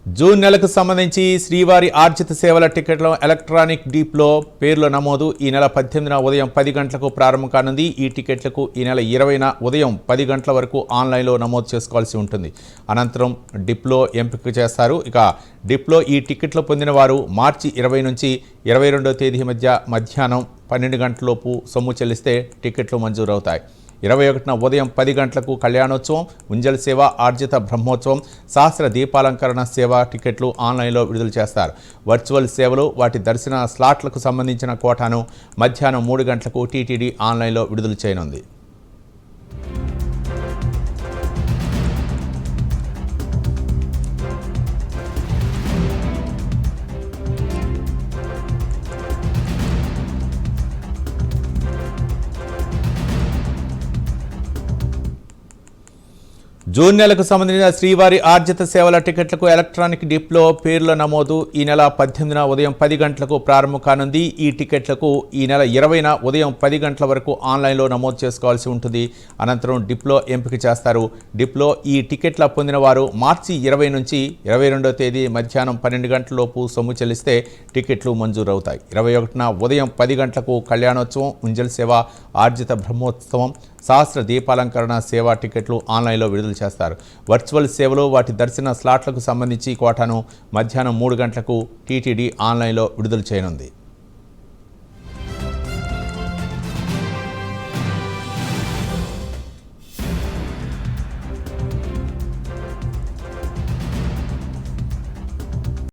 June నెలకు సంబంధించి శ్రీవారి ఆర్జిత సేవల టికెట్ల ఎలక్ట్రానిక్ డీప్లో పేర్ల నమోదు ఈ నెల 18న ఉదయం 10 గంటలకు ప్రారంభం కానుంది. ఈ టికెట్లకు ఈ నెల 20న ఉదయం 10 గంటల వరకు ఆన్లైన్లో నమోదు చేసుకోవాల్సి ఉంటుంది. అనంతరం డిప్లో ఎంపిక చేస్తారు. ఇక డిప్లో ఈ టికెట్లు పొందిన వారు మార్చి 20 నుంచి 22వ తేదీ మధ్య మధ్యాహ్నం 12 గంటలలోపు సొమ్ము చెల్లిస్తే టికెట్లు మంజూరవుతాయి. 21న ఉదయం 10 గంటలకు కళ్యాణోత్సవం, ఉంజల్ సేవ, ఆర్జిత బ్రహ్మోత్సవం, సహస్ర దీపాలంకరణ సేవ టికెట్లు ఆన్లైన్లో విడుదల చేస్తారు. వర్చువల్ సేవలు, వాటి దర్శన స్లాట్లకు సంబంధించిన కోటాను మధ్యాహ్నం 3 గంటలకు టీటీడీ ఆన్లైన్లో విడుదల చేయనుంది. జూన్ నెలకు సంబంధించిన శ్రీవారి ఆర్జిత సేవల టికెట్లకు ఎలక్ట్రానిక్ డిప్లో పేర్ల నమోదు ఈ నెల 18న ఉదయం 10 గంటలకు ప్రారంభం కానుంది. ఈ టికెట్లకు ఈ నెల 20న ఉదయం 10 గంటల వరకు ఆన్లైన్లో నమోదు చేసుకోవాల్సి ఉంటుంది. అనంతరం డిప్లో ఎంపిక చేస్తారు. డిప్లో ఈ టికెట్ల పొందిన వారు మార్చి 20 నుంచి 22వ తేదీ మధ్యాహ్నం 12 గంటలలోపు సొమ్ము చెల్లిస్తే టికెట్లు మంజూరవుతాయి. 21న ఉదయం 10 గంటలకు కళ్యాణోత్సవం, ఉంజల్ సేవ, ఆర్జిత బ్రహ్మోత్సవం, సహస్ర దీపాలంకరణ సేవా టికెట్లు ఆన్లైన్లో విడుదల చేస్తారు. వర్చువల్ సేవలు, వాటి దర్శన స్లాట్లకు సంబంధించి కోటాను మధ్యాహ్నం 3 గంటలకు టీటీడీ ఆన్లైన్లో విడుదల చేయనుంది.